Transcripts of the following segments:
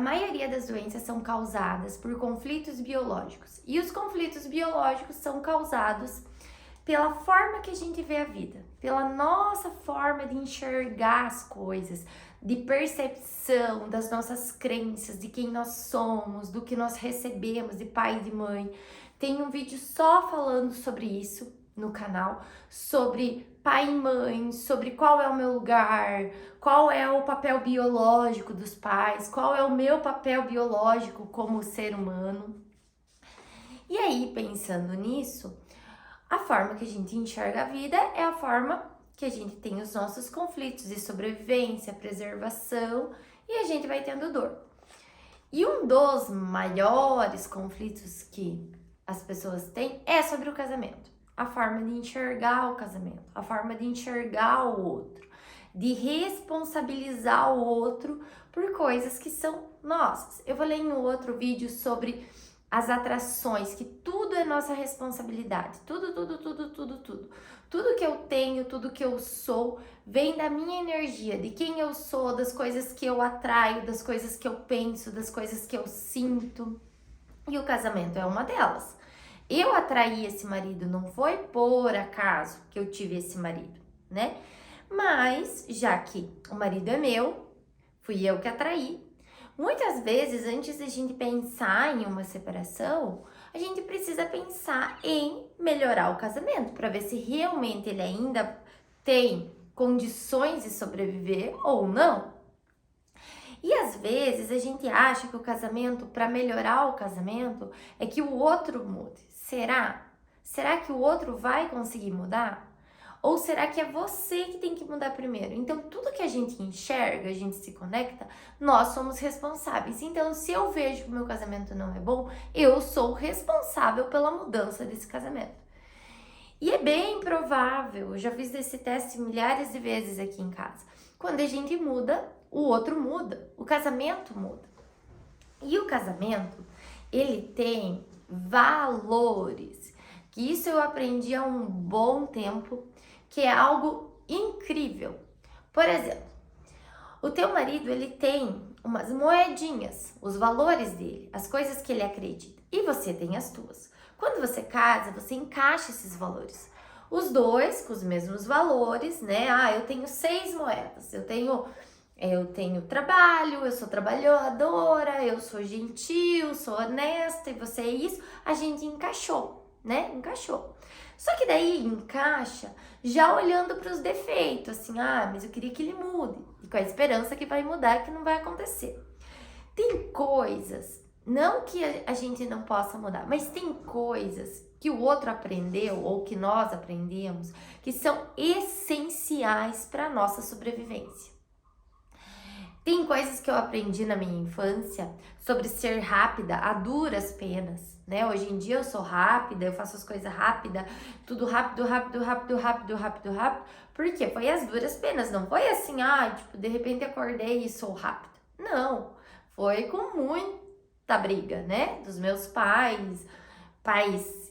A maioria das doenças são causadas por conflitos biológicos. E os conflitos biológicos são causados pela forma que a gente vê a vida, pela nossa forma de enxergar as coisas, de percepção das nossas crenças, de quem nós somos, do que nós recebemos de pai e de mãe. Tem um vídeo só falando sobre isso no canal, sobre pai e mãe, sobre qual é o meu lugar, qual é o papel biológico dos pais, qual é o meu papel biológico como ser humano. E aí, pensando nisso, a forma que a gente enxerga a vida é a forma que a gente tem os nossos conflitos de sobrevivência, preservação, e a gente vai tendo dor. E um dos maiores conflitos que as pessoas têm é sobre o casamento. A forma de enxergar o casamento, a forma de enxergar o outro, de responsabilizar o outro por coisas que são nossas. Eu falei em outro vídeo sobre as atrações, que tudo é nossa responsabilidade. Tudo. Tudo que eu tenho, tudo que eu sou, vem da minha energia, de quem eu sou, das coisas que eu atraio, das coisas que eu penso, das coisas que eu sinto. E o casamento é uma delas. Eu atraí esse marido, não foi por acaso que eu tive esse marido, né? Mas, já que o marido é meu, fui eu que atraí. Muitas vezes, antes da gente pensar em uma separação, a gente precisa pensar em melhorar o casamento para ver se realmente ele ainda tem condições de sobreviver ou não. E às vezes a gente acha que o casamento, para melhorar o casamento, é que o outro mude. Será? Será que o outro vai conseguir mudar? Ou será que é você que tem que mudar primeiro? Então, tudo que a gente enxerga, a gente se conecta, nós somos responsáveis. Então, se eu vejo que o meu casamento não é bom, eu sou responsável pela mudança desse casamento. E é bem provável, eu já fiz esse teste milhares de vezes aqui em casa. Quando a gente muda, o outro muda, o casamento muda. E o casamento, ele tem valores, que isso eu aprendi há um bom tempo, que é algo incrível. Por exemplo, o teu marido, ele tem umas moedinhas, os valores dele, as coisas que ele acredita, e você tem as tuas. Quando você casa, você encaixa esses valores. Os dois com os mesmos valores, né? Eu tenho 6 moedas, eu tenho trabalho, eu sou trabalhadora, eu sou gentil, sou honesta, e você é isso, a gente encaixou, né? Encaixou. Só que daí encaixa já olhando para os defeitos, assim, mas eu queria que ele mude, e com a esperança que vai mudar, que não vai acontecer. Tem coisas, não que a gente não possa mudar, mas tem coisas que o outro aprendeu ou que nós aprendemos que são essenciais para a nossa sobrevivência. Tem coisas que eu aprendi na minha infância sobre ser rápida, a duras penas, né? Hoje em dia eu sou rápida, eu faço as coisas rápidas, tudo rápido, porque foi as duras penas, não foi assim, de repente acordei e sou rápida. Não, foi com muita briga, né? Dos meus pais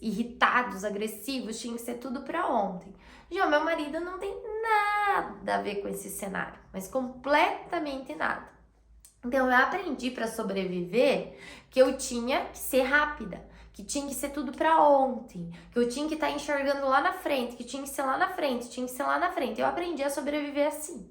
irritados, agressivos, tinha que ser tudo pra ontem. Já o meu marido não tem nada a ver com esse cenário, mas completamente nada. Então eu aprendi para sobreviver que eu tinha que ser rápida, que tinha que ser tudo para ontem, que eu tinha que estar enxergando lá na frente, que tinha que ser lá na frente, tinha que ser lá na frente. Eu aprendi a sobreviver assim.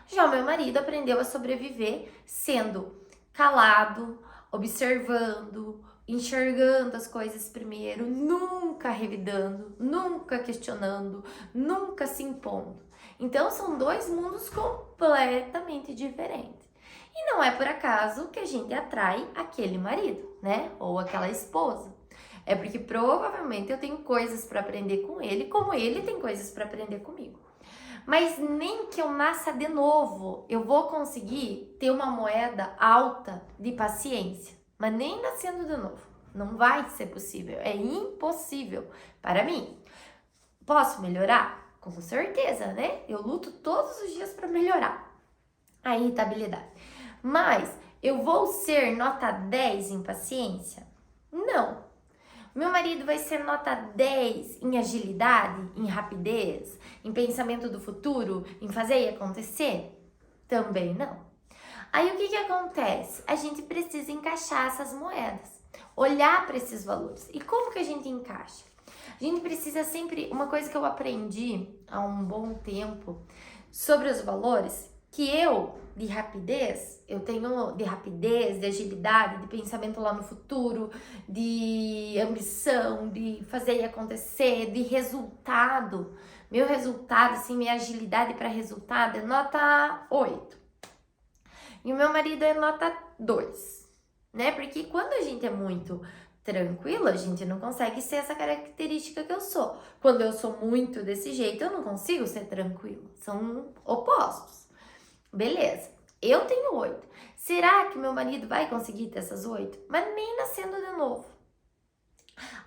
Já o meu marido aprendeu a sobreviver sendo calado, observando, enxergando as coisas primeiro, nunca revidando, nunca questionando, nunca se impondo. Então são 2 mundos completamente diferentes. E não é por acaso que a gente atrai aquele marido, né? Ou aquela esposa. É porque provavelmente eu tenho coisas para aprender com ele, como ele tem coisas para aprender comigo. Mas nem que eu nasça de novo, eu vou conseguir ter uma moeda alta de paciência. Mas nem nascendo de novo. Não vai ser possível. É impossível para mim. Posso melhorar? Com certeza, né? Eu luto todos os dias para melhorar a irritabilidade. Mas eu vou ser nota 10 em paciência? Não. Meu marido vai ser nota 10 em agilidade, em rapidez, em pensamento do futuro, em fazer e acontecer? Também não. Aí o que acontece? A gente precisa encaixar essas moedas, olhar para esses valores. E como que a gente encaixa? A gente precisa sempre, uma coisa que eu aprendi há um bom tempo sobre os valores, que de rapidez, eu tenho de rapidez, de agilidade, de pensamento lá no futuro, de ambição, de fazer e acontecer, de resultado. Meu resultado, assim, minha agilidade para resultado é nota 8. E o meu marido é nota 2, né? Porque quando a gente é muito tranquila, a gente não consegue ser essa característica que eu sou. Quando eu sou muito desse jeito, eu não consigo ser tranquila. São opostos. Beleza, eu tenho 8. Será que meu marido vai conseguir ter essas 8? Mas nem nascendo de novo.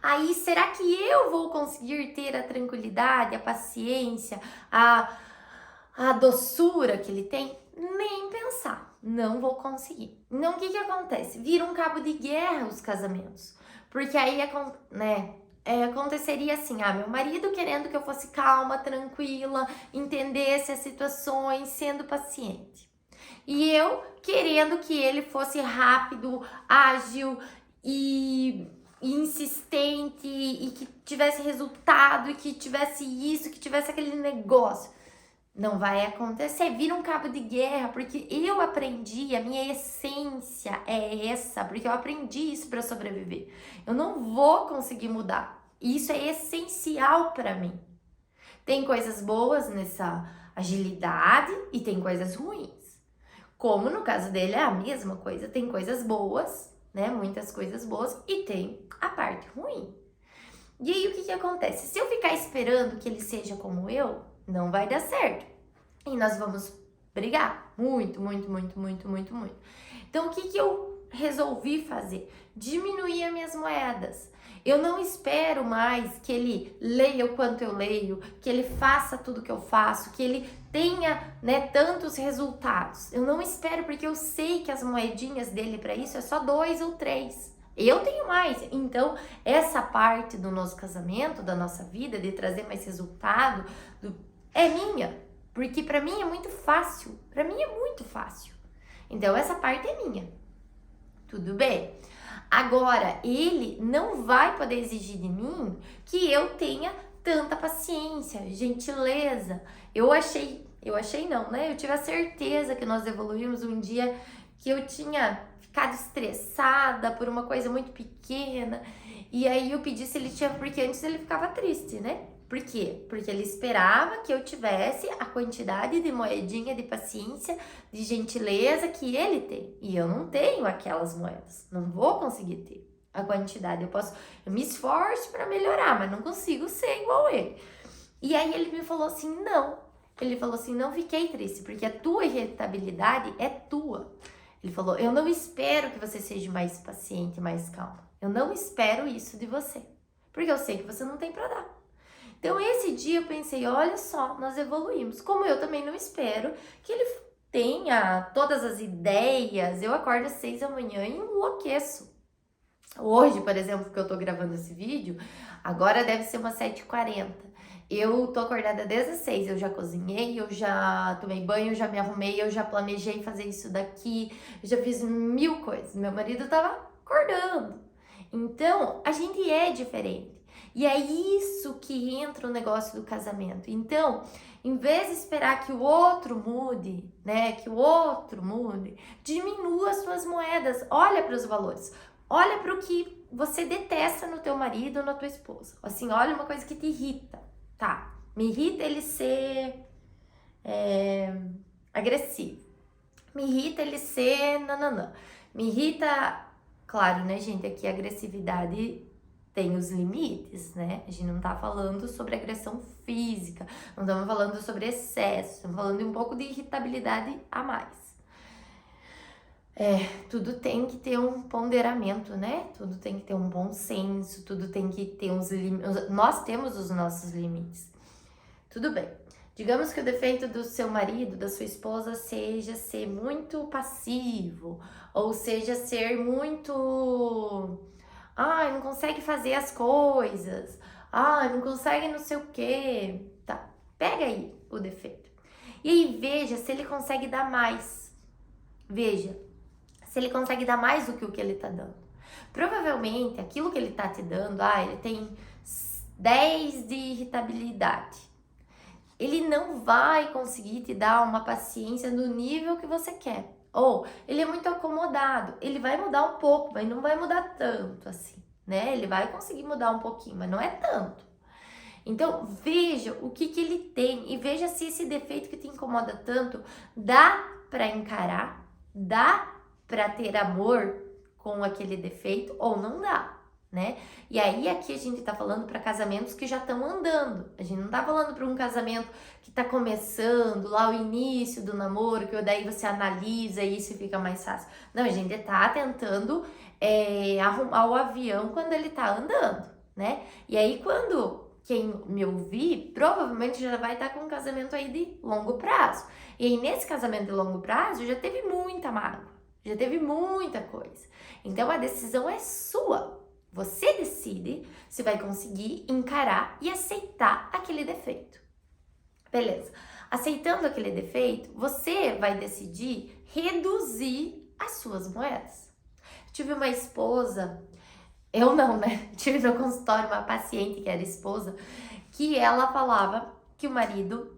Aí, será que eu vou conseguir ter a tranquilidade, a paciência, a doçura que ele tem? Nem pensar, não vou conseguir. Então, o que acontece? Vira um cabo de guerra os casamentos. Porque aí, aconteceria assim, meu marido querendo que eu fosse calma, tranquila, entendesse as situações, sendo paciente. E eu querendo que ele fosse rápido, ágil e insistente, e que tivesse resultado, e que tivesse isso, que tivesse aquele negócio. Não vai acontecer, vira um cabo de guerra, porque eu aprendi, a minha essência é essa, porque eu aprendi isso para sobreviver. Eu não vou conseguir mudar. Isso é essencial para mim. Tem coisas boas nessa agilidade e tem coisas ruins. Como no caso dele é a mesma coisa, tem coisas boas, né? Muitas coisas boas, e tem a parte ruim. E aí o que acontece? Se eu ficar esperando que ele seja como eu, não vai dar certo. E nós vamos brigar muito, muito, muito, muito, muito, muito. Então o que eu resolvi fazer? Diminuir as minhas moedas. Eu não espero mais que ele leia o quanto eu leio, que ele faça tudo que eu faço, que ele tenha, né, tantos resultados. Eu não espero, porque eu sei que as moedinhas dele para isso é só 2 ou 3. Eu tenho mais. Então, essa parte do nosso casamento, da nossa vida, de trazer mais resultado, é minha. Porque para mim é muito fácil. Para mim é muito fácil. Então, essa parte é minha. Tudo bem? Agora, ele não vai poder exigir de mim que eu tenha tanta paciência, gentileza. Eu achei não, né? Eu tive a certeza que nós evoluímos um dia que eu tinha ficado estressada por uma coisa muito pequena. E aí eu pedi se ele tinha, porque antes ele ficava triste, né? Por quê? Porque ele esperava que eu tivesse a quantidade de moedinha de paciência, de gentileza que ele tem. E eu não tenho aquelas moedas. Não vou conseguir ter a quantidade. Eu me esforço para melhorar, mas não consigo ser igual ele. E aí ele me falou assim, não. Ele falou assim, não fiquei triste, porque a tua irritabilidade é tua. Ele falou, eu não espero que você seja mais paciente, mais calma. Eu não espero isso de você, porque eu sei que você não tem para dar. Então, esse dia eu pensei, olha só, nós evoluímos. Como eu também não espero que ele tenha todas as ideias. Eu acordo às 6 da manhã e enlouqueço. Hoje, por exemplo, que eu tô gravando esse vídeo, agora deve ser umas 7h40. Eu tô acordada desde as 6, eu já cozinhei, eu já tomei banho, eu já me arrumei, eu já planejei fazer isso daqui, eu já fiz 1000 coisas. Meu marido tava acordando. Então, a gente é diferente. E é isso que entra o negócio do casamento. Então, em vez de esperar que o outro mude, né, diminua as suas moedas, olha para os valores, olha para o que você detesta no teu marido ou na tua esposa. Assim, olha uma coisa que te irrita, tá? Me irrita ele ser agressivo. Me irrita ele ser nananã. Me irrita, claro, né, gente, aqui a agressividade tem os limites, né? A gente não tá falando sobre agressão física, não estamos falando sobre excesso, estamos falando de um pouco de irritabilidade a mais. Tudo tem que ter um ponderamento, né? Tudo tem que ter um bom senso, tudo tem que ter uns limites. Nós temos os nossos limites. Tudo bem. Digamos que o defeito do seu marido, da sua esposa, seja ser muito passivo, ou seja ser muito... não consegue fazer as coisas. Não consegue não sei o quê. Tá, pega aí o defeito. E aí veja se ele consegue dar mais. veja se ele consegue dar mais do que o que ele tá dando. Provavelmente, aquilo que ele tá te dando, ele tem 10 de irritabilidade. Ele não vai conseguir te dar uma paciência no nível que você quer. Ou ele é muito acomodado, ele vai mudar um pouco, mas não vai mudar tanto assim, né? Ele vai conseguir mudar um pouquinho, mas não é tanto. Então, veja o que ele tem e veja se esse defeito que te incomoda tanto dá para encarar, dá para ter amor com aquele defeito ou não dá, né? E aí aqui a gente tá falando para casamentos que já estão andando. A gente não tá falando para um casamento que tá começando, lá o início do namoro, que daí você analisa isso e fica mais fácil. Não, a gente tá tentando arrumar o avião quando ele tá andando, né? E aí quando quem me ouvir, provavelmente já vai estar com um casamento aí de longo prazo. E aí, nesse casamento de longo prazo, já teve muita mágoa, já teve muita coisa. Então, a decisão é sua. Você decide se vai conseguir encarar e aceitar aquele defeito. Beleza. Aceitando aquele defeito, você vai decidir reduzir as suas moedas. Tive uma esposa... Eu não, né? Tive no consultório uma paciente que era esposa, que ela falava que o marido,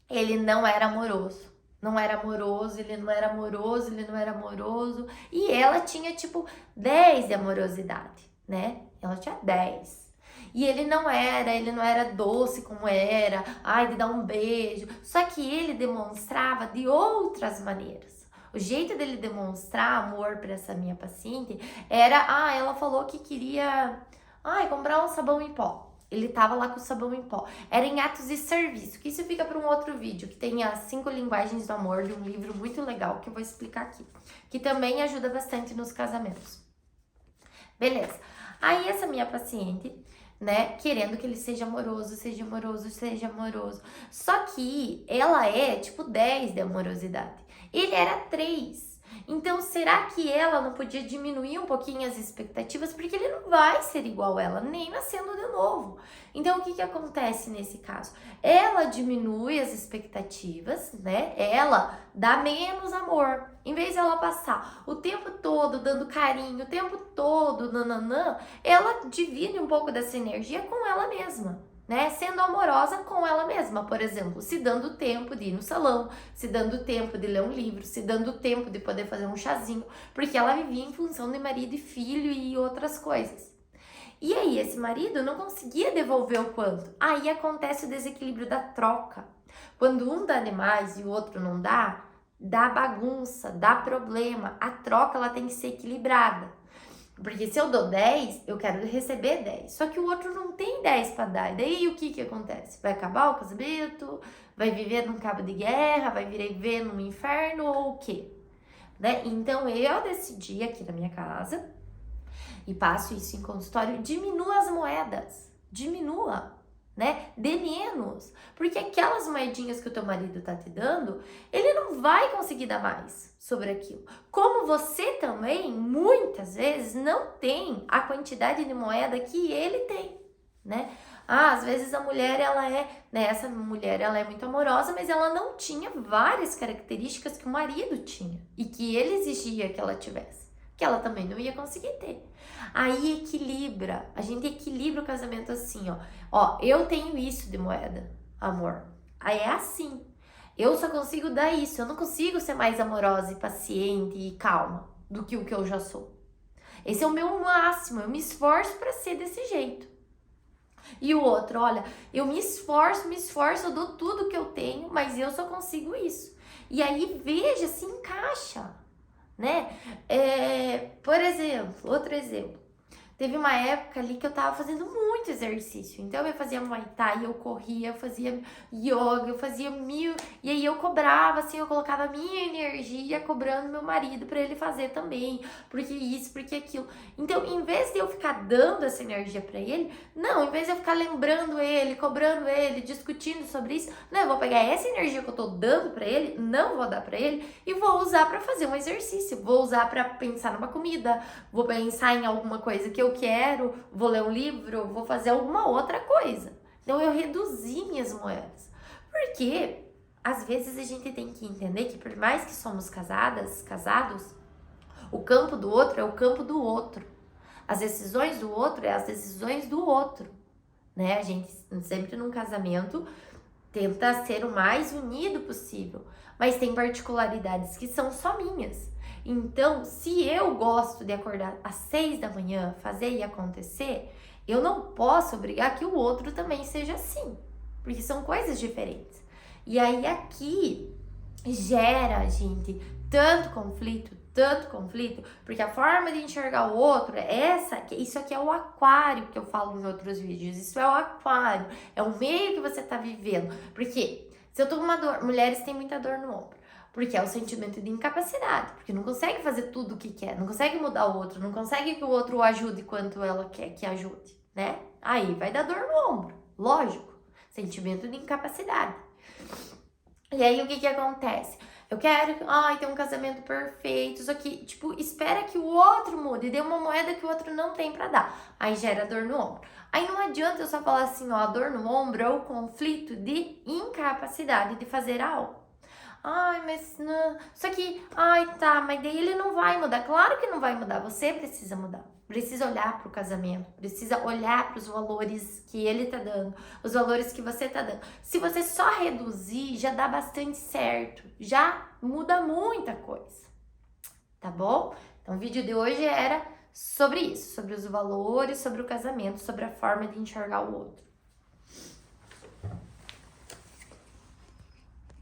ele não era amoroso. Não era amoroso, ele não era amoroso, ele não era amoroso. E ela tinha, tipo, 10 de amorosidade, né? Ela tinha 10. E ele não era doce como era, de dar um beijo. Só que ele demonstrava de outras maneiras. O jeito dele demonstrar amor para essa minha paciente era, ela falou que queria, comprar um sabão em pó. Ele tava lá com o sabão em pó. Era em atos de serviço, que isso fica para um outro vídeo, que tem as 5 linguagens do amor, de um livro muito legal que eu vou explicar aqui, que também ajuda bastante nos casamentos. Beleza. Aí essa minha paciente, né, querendo que ele seja amoroso, seja amoroso, seja amoroso. Só que ela é tipo 10 de amorosidade. Ele era 3. Então, será que ela não podia diminuir um pouquinho as expectativas? Porque ele não vai ser igual a ela, nem nascendo de novo. Então, o que acontece nesse caso? Ela diminui as expectativas, né? Ela dá menos amor. Em vez de ela passar o tempo todo dando carinho, o tempo todo, ela divide um pouco dessa energia com ela mesma, né? Sendo amorosa com ela mesma, por exemplo, se dando tempo de ir no salão, se dando tempo de ler um livro, se dando tempo de poder fazer um chazinho, porque ela vivia em função de marido e filho e outras coisas. E aí esse marido não conseguia devolver o quanto. Aí acontece o desequilíbrio da troca. Quando um dá demais e o outro não dá bagunça, dá problema. A troca ela tem que ser equilibrada. Porque se eu dou 10, eu quero receber 10. Só que o outro não tem 10 para dar. E daí o que acontece? Vai acabar o casamento? Vai viver num cabo de guerra? Vai viver num inferno ou o quê? Né? Então eu decidi aqui na minha casa, e passo isso em consultório, diminua as moedas. Diminua, né? Dê menos. Porque aquelas moedinhas que o teu marido tá te dando, ele não vai conseguir dar mais sobre aquilo. Como você também, muitas vezes, não tem a quantidade de moeda que ele tem, né? Às vezes a mulher, ela é, né? Essa mulher, ela é muito amorosa, mas ela não tinha várias características que o marido tinha e que ele exigia que ela tivesse, que ela também não ia conseguir ter. Aí equilibra, a gente equilibra o casamento assim, ó, eu tenho isso de moeda, amor, aí é assim, eu só consigo dar isso, eu não consigo ser mais amorosa e paciente e calma do que o que eu já sou. Esse é o meu máximo, eu me esforço para ser desse jeito. E o outro, olha, eu me esforço, eu dou tudo que eu tenho, mas eu só consigo isso. E aí veja se encaixa, né? Por exemplo, outro exemplo. Teve uma época ali que eu tava fazendo muito exercício. Então eu fazia Muay Thai, eu corria, eu fazia yoga, eu fazia mil... E aí eu cobrava, assim, eu colocava a minha energia cobrando meu marido pra ele fazer também. Porque isso, porque aquilo. Então, em vez de eu ficar dando essa energia pra ele, não, em vez de eu ficar lembrando ele, cobrando ele, discutindo sobre isso, não, eu vou pegar essa energia que eu tô dando pra ele, não vou dar pra ele, e vou usar pra fazer um exercício. Vou usar pra pensar numa comida, vou pensar em alguma coisa que eu quero, vou ler um livro, vou fazer alguma outra coisa. Então eu reduzi minhas moedas. Porque às vezes a gente tem que entender que por mais que somos casados, o campo do outro é o campo do outro. As decisões do outro é as decisões do outro, né? A gente sempre num casamento tenta ser o mais unido possível, mas tem particularidades que são só minhas. Então, se eu gosto de acordar às 6 da manhã, fazer e acontecer, eu não posso obrigar que o outro também seja assim, porque são coisas diferentes. E aí aqui gera, gente, tanto conflito, porque a forma de enxergar o outro é essa, isso aqui é o aquário que eu falo em outros vídeos, isso é o aquário, é o meio que você tá vivendo, porque se eu tô com uma dor, mulheres têm muita dor no ombro, porque é o sentimento de incapacidade, porque não consegue fazer tudo o que quer, não consegue mudar o outro, não consegue que o outro o ajude quanto ela quer que ajude, né? Aí vai dar dor no ombro, lógico, sentimento de incapacidade. E aí o que acontece? Eu quero ter um casamento perfeito, só que, tipo, espera que o outro mude, dê uma moeda que o outro não tem pra dar. Aí gera dor no ombro. Aí não adianta eu só falar assim, ó, a dor no ombro é o conflito de incapacidade de fazer algo. Mas não. Só que, tá, mas daí ele não vai mudar. Claro que não vai mudar, você precisa mudar. Precisa olhar pro casamento, precisa olhar pros valores que ele tá dando, os valores que você tá dando. Se você só reduzir, já dá bastante certo, já muda muita coisa, tá bom? Então o vídeo de hoje era sobre isso, sobre os valores, sobre o casamento, sobre a forma de enxergar o outro.